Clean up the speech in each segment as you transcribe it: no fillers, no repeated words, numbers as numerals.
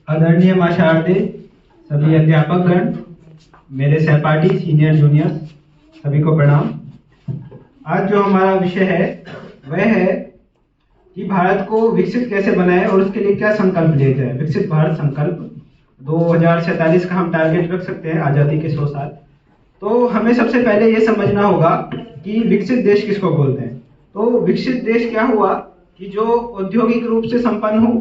आदरणीय माशार्दे, सभी अध्यापकगण, मेरे सहपाठी सीनियर जूनियर, सभी को प्रणाम। आज जो हमारा विषय है वह है कि भारत को विकसित कैसे बनाए और उसके लिए क्या संकल्प लिए जाए। विकसित भारत संकल्प 2047 का हम टारगेट रख सकते हैं, आज़ादी के 100 साल। तो हमें सबसे पहले ये समझना होगा कि विकसित देश किसको बोलते हैं। तो विकसित देश क्या हुआ कि जो औद्योगिक रूप से संपन्न हो,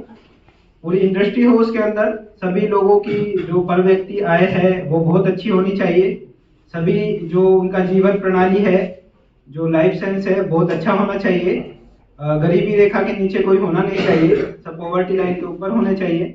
पूरी इंडस्ट्री हो, उसके अंदर सभी लोगों की जो पर व्यक्ति आय है वो बहुत अच्छी होनी चाहिए। सभी जो उनका जीवन प्रणाली है, जो लाइफ सेंस है, बहुत अच्छा होना चाहिए। गरीबी रेखा के नीचे कोई होना नहीं चाहिए, सब पॉवर्टी लाइन के ऊपर होने चाहिए।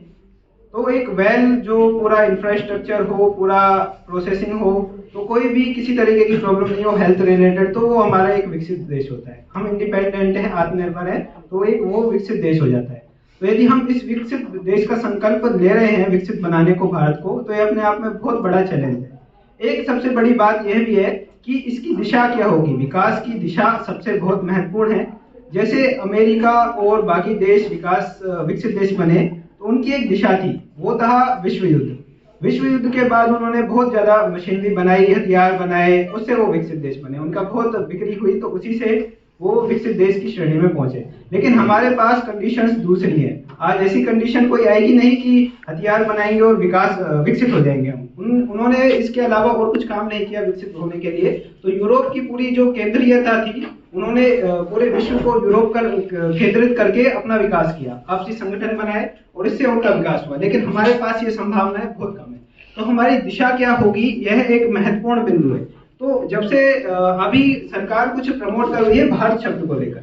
तो एक वेल जो पूरा इंफ्रास्ट्रक्चर हो, पूरा प्रोसेसिंग हो, तो कोई भी किसी तरीके की प्रॉब्लम नहीं हो हेल्थ रिलेटेड, तो वो हमारा एक विकसित देश होता है। हम इंडिपेंडेंट है, आत्मनिर्भर है, तो एक वो विकसित देश हो जाता है। तो यदि हम इस विकसित देश का संकल्प ले रहे हैं विकसित बनाने को भारत को, तो ये अपने आप में बहुत बड़ा चैलेंज है। एक सबसे बड़ी बात यह भी है कि इसकी दिशा क्या होगी। विकास की दिशा सबसे बहुत महत्वपूर्ण है। जैसे अमेरिका और बाकी देश विकसित देश बने, तो उनकी एक दिशा थी, वो था विश्व युद्ध। विश्व युद्ध के बाद उन्होंने बहुत ज्यादा मशीनरी बनाई, हथियार बनाए, उससे वो विकसित देश बने। उनका बहुत बिक्री हुई, तो उसी से वो विकसित देश की श्रेणी में पहुंचे। लेकिन हमारे पास कंडीशंस दूसरी है। आज ऐसी कंडीशन कोई आएगी नहीं कि हथियार बनाएंगे और विकसित हो जाएंगे हम। उन्होंने इसके अलावा और कुछ काम नहीं किया विकसित होने के लिए। तो यूरोप की पूरी जो केंद्रीयता थी, उन्होंने पूरे विश्व को यूरोप पर केंद्रित करके अपना विकास किया, आपसी संगठन बनाए और इससे उनका विकास हुआ। लेकिन हमारे पास ये संभावनाएं बहुत कम है। तो हमारी दिशा क्या होगी, यह एक महत्वपूर्ण बिंदु है। तो जब से अभी सरकार कुछ प्रमोट कर रही है भारत शब्द को लेकर,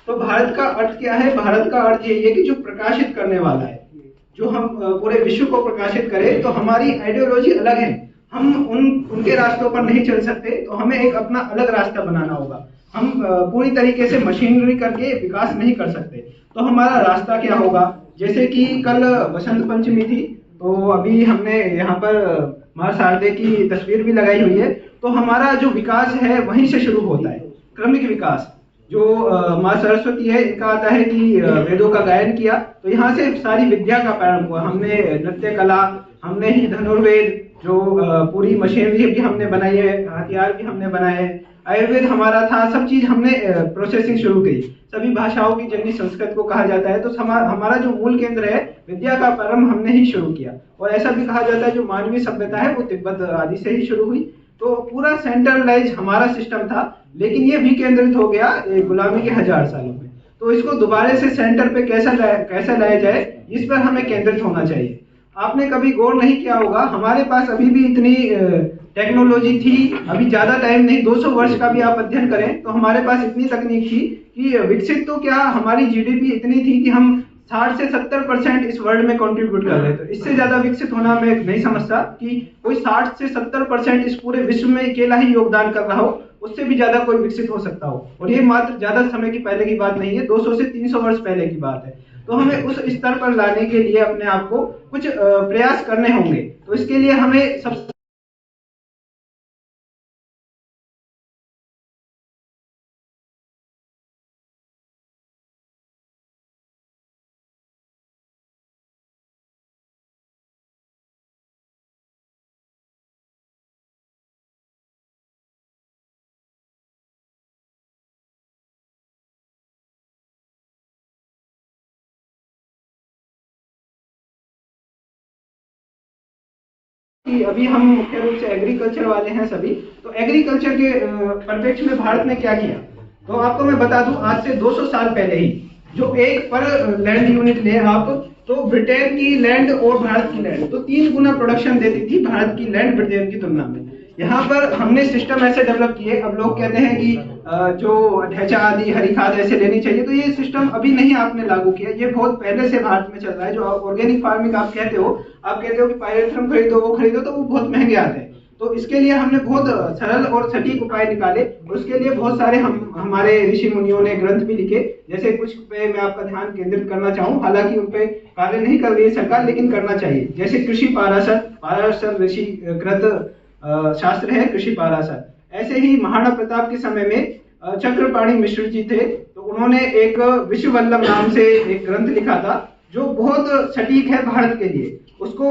तो भारत का अर्थ क्या है? भारत का अर्थ यही है कि जो प्रकाशित करने वाला है, जो हम पूरे विश्व को प्रकाशित करें। तो हमारी आइडियोलॉजी अलग है, हम उनके रास्तों पर नहीं चल सकते, तो हमें एक अपना अलग रास्ता बनाना होगा। हम पूरी तरीके से मशीनरी करके विकास नहीं कर सकते। तो हमारा रास्ता क्या होगा? जैसे कि कल बसंत पंचमी थी, तो अभी हमने यहाँ पर मां शारदे की तस्वीर भी लगाई हुई है। तो हमारा जो विकास है वहीं से शुरू होता है, क्रमिक विकास। जो माँ सरस्वती है, इनका आता है कि वेदों का गायन किया, तो यहाँ से सारी विद्या का प्रारंभ हुआ। हमने नृत्य कला, हमने ही धनुर्वेद, जो पूरी मशीनरी भी हमने बनाई है, हथियार भी हमने बनाए हैं, आयुर्वेद हमारा था, सब चीज हमने प्रोसेसिंग शुरू की। सभी भाषाओं की जननी संस्कृत को कहा जाता है। तो हमारा जो मूल केंद्र है, विद्या का प्रारंभ हमने ही शुरू किया। और ऐसा भी कहा जाता है जो मानवीय सभ्यता है वो तिब्बत आदि से ही शुरू हुई। तो पूरा सेंट्रलाइज हमारा सिस्टम था, लेकिन ये विकेंद्रित हो गया गुलामी के 1000 सालों में। तो इसको दोबारा से सेंटर पे कैसा लाया जाए, इस पर हमें केंद्रित होना चाहिए। आपने कभी गौर नहीं किया होगा, हमारे पास अभी भी इतनी टेक्नोलॉजी थी, अभी ज्यादा टाइम नहीं, 200 वर्ष का भी आप अध्ययन करें तो हमारे पास इतनी तकनीक थी कि विकसित तो क्या, हमारी जीडीपी इतनी थी कि हम 60 से 70% इस वर्ल्ड में कंट्रीब्यूट कर रहे थे। इससे ज्यादा विकसित होना मैं नहीं समझता कि कोई 60 से 70% इस पूरे विश्व में अकेला ही योगदान कर रहा हो, उससे भी ज्यादा कोई विकसित हो सकता हो। और ये मात्र ज्यादा समय की पहले की बात नहीं है, 200 से 300 वर्ष पहले की बात है। तो हमें उस स्तर पर लाने के लिए अपने आप को कुछ प्रयास करने होंगे। तो इसके लिए हमें सबसे कि अभी हम मुख्य रूप से एग्रीकल्चर वाले हैं सभी। तो एग्रीकल्चर के परिप्रेक्ष्य में भारत ने क्या किया, तो आपको मैं बता दूं, आज से 200 साल पहले ही जो एक पर लैंड यूनिट ले आप, तो ब्रिटेन की लैंड और भारत की लैंड तो 3 गुना प्रोडक्शन देती थी भारत की लैंड ब्रिटेन की तुलना में। यहाँ पर हमने सिस्टम ऐसे डेवलप किए। अब लोग कहते हैं कि जो ढैंचा आदि हरी खाद ऐसे लेनी चाहिए, तो ये सिस्टम अभी नहीं आपने लागू किया, ये बहुत पहले से भारत में चल रहा है। जो ऑर्गेनिक फार्मिंग आप कहते हो कि पायरेथ्रम खरीदो, वो खरीदो, तो वो बहुत महंगे आते हैं। तो इसके लिए हमने बहुत सरल और सटीक उपाय निकाले, और उसके लिए बहुत सारे हमारे ऋषि मुनियों ने ग्रंथ भी लिखे। जैसे कुछ पे मैं आपका ध्यान केंद्रित करना चाहूँ, हालांकि उन पे कार्य नहीं कर रही है सरकार, लेकिन करना चाहिए। जैसे कृषि पाराशर ऋषि कृत शास्त्र है, कृषि पाराशर। ऐसे ही महाराणा प्रताप के समय में चक्रपाणि मिश्र जी थे, तो उन्होंने एक विश्व वल्लभ नाम से एक ग्रंथ लिखा था, जो बहुत सटीक है भारत के लिए, उसको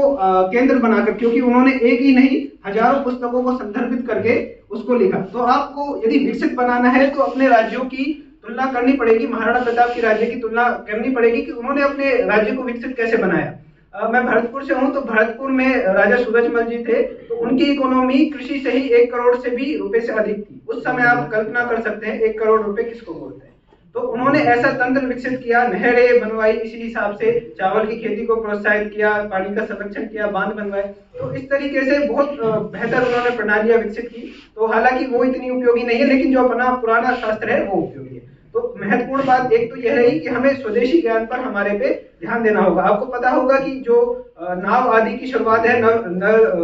केंद्र बनाकर, क्योंकि उन्होंने एक ही नहीं हजारों पुस्तकों को संदर्भित करके उसको लिखा। तो आपको यदि विकसित बनाना है तो अपने राज्यों की तुलना करनी पड़ेगी, महाराणा प्रताप की राज्य की तुलना करनी पड़ेगी कि उन्होंने अपने राज्य को विकसित कैसे बनाया। मैं भरतपुर से हूं, तो भरतपुर में राजा सूरजमल जी थे, तो उनकी इकोनॉमी कृषि से ही 1 करोड़ से भी रुपए से अधिक थी। उस समय आप कल्पना कर सकते हैं 1 करोड़ रुपए किसको बोलते हैं। तो उन्होंने ऐसा तंत्र विकसित किया, नहरें बनवाई, इसी हिसाब से चावल की खेती को प्रोत्साहित किया, पानी का संरक्षण किया, बांध बनवाए। तो इस तरीके से बहुत बेहतर उन्होंने प्रणालियां विकसित की। तो हालांकि वो इतनी उपयोगी नहीं है, लेकिन जो अपना पुराना शास्त्र है वो उपयोगी है। तो महत्वपूर्ण बात एक तो यह रही कि हमें स्वदेशी ज्ञान पर हमारे पे ध्यान देना होगा। आपको पता होगा कि जो नाव आदि की शुरुआत है,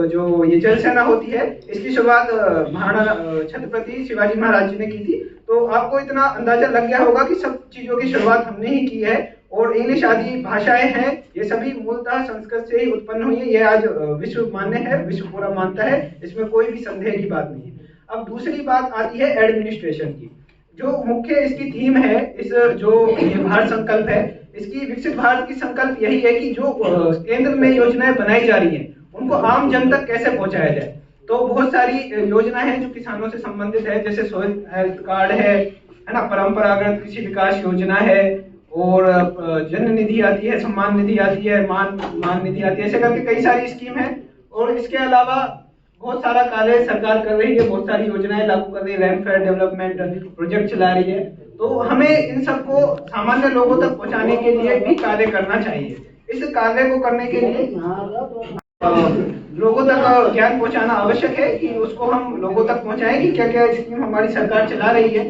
जो ये जल सेना होती है, इसकी शुरुआत महाराणा छत्रपति शिवाजी महाराज जी ने की थी। तो आपको इतना अंदाजा लग गया होगा कि सब चीजों की शुरुआत हमने ही की है। और इंग्लिश आदि भाषाएं हैं, ये सभी मूलतः संस्कृत से ही उत्पन्न हुई है। ये आज विश्व मान्य है, विश्व पूरा मानता है, इसमें कोई भी संदेह की बात नहीं है। अब दूसरी बात आती है एडमिनिस्ट्रेशन की। जो मुख्य इसकी थीम है, इस जो ये भारत संकल्प है, इसकी विकसित भारत की संकल्प यही है कि जो केंद्र में योजनाएं बनाई जा रही हैं, उनको आम जन तक कैसे पहुंचाया जाए। तो बहुत सारी योजना है जो किसानों से संबंधित है, जैसे सोइल हेल्थ कार्ड है ना, परंपरागत कृषि विकास योजना है, और जन निधि आती है, सम्मान निधि आती है, मान निधि आती है, ऐसे करके कई सारी स्कीम है। और इसके अलावा बहुत सारा कार्य सरकार कर रही है, बहुत सारी योजनाएं लागू कर रही है, लैंड फेयर डेवलपमेंट प्रोजेक्ट चला रही है। तो हमें इन सबको सामान्य लोगों तक पहुंचाने के लिए भी कार्य करना चाहिए। इस कार्य को करने के लिए लोगों तक ज्ञान पहुंचाना आवश्यक है कि उसको हम लोगों तक पहुंचाएं कि क्या क्या स्कीम हमारी सरकार चला रही है।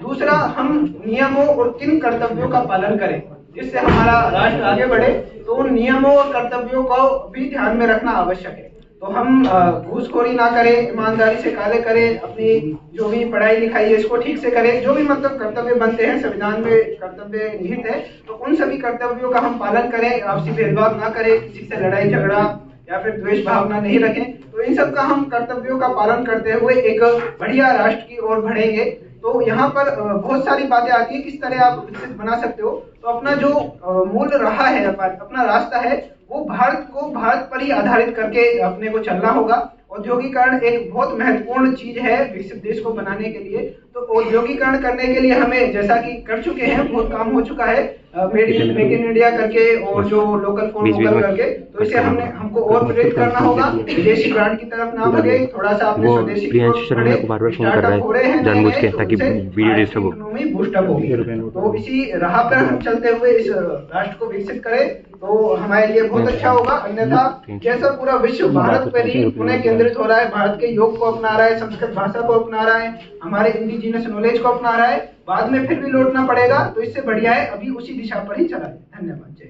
दूसरा, हम नियमों और किन कर्तव्यों का पालन करें जिससे हमारा राष्ट्र आगे बढ़े। तो उन नियमों और कर्तव्यों को भी ध्यान में रखना आवश्यक है। तो हम घूसखोरी ना करें, ईमानदारी से कार्य करें, अपनी जो भी पढ़ाई लिखाई है इसको ठीक से करें, जो भी मतलब कर्तव्य बनते हैं, संविधान में कर्तव्य निहित है, तो उन सभी कर्तव्यों का हम पालन करें, आपसी भेदभाव ना करें, किसी से लड़ाई झगड़ा या फिर द्वेष भावना नहीं रखें। तो इन सब का हम कर्तव्यों का पालन करते हुए एक बढ़िया राष्ट्र की ओर बढ़ेंगे। तो यहाँ पर बहुत सारी बातें आती है किस तरह आप विकसित बना सकते हो। तो अपना जो मूल राह है, अपना रास्ता है, वो भारत पर ही आधारित करके अपने को चलना होगा। औद्योगिकरण एक बहुत महत्वपूर्ण चीज है विकसित देश को बनाने के लिए। तो औद्योगिकरण करने के लिए हमें, जैसा कि कर चुके हैं, बहुत काम हो चुका है, मेक इन इंडिया करके और जो लोकल फॉर वोकल करके। तो इसे हमको और प्रेरित करना होगा, विदेशी ब्रांड की तरफ ना भागे, थोड़ा सा अपने स्वदेशी स्टार्टअप हो रहे हैं जानबूझ के, ताकि वीडियो डिस्टर्ब हो, इकोनॉमी बूस्टअप होगी। तो इसी राह पर हम चलते हुए इस राष्ट्र को विकसित करें तो हमारे लिए बहुत अच्छा होगा। अन्यथा जैसा पूरा विश्व भारत पर ही पुनः केंद्रित हो रहा है, भारत के योग को अपना रहा है, संस्कृत भाषा को अपना रहा है, हमारे इंडिजिनस नॉलेज को अपना रहा है, बाद में फिर भी लौटना पड़ेगा। तो इससे बढ़िया है अभी उसी दिशा पर ही चला जाए। धन्यवाद। जय।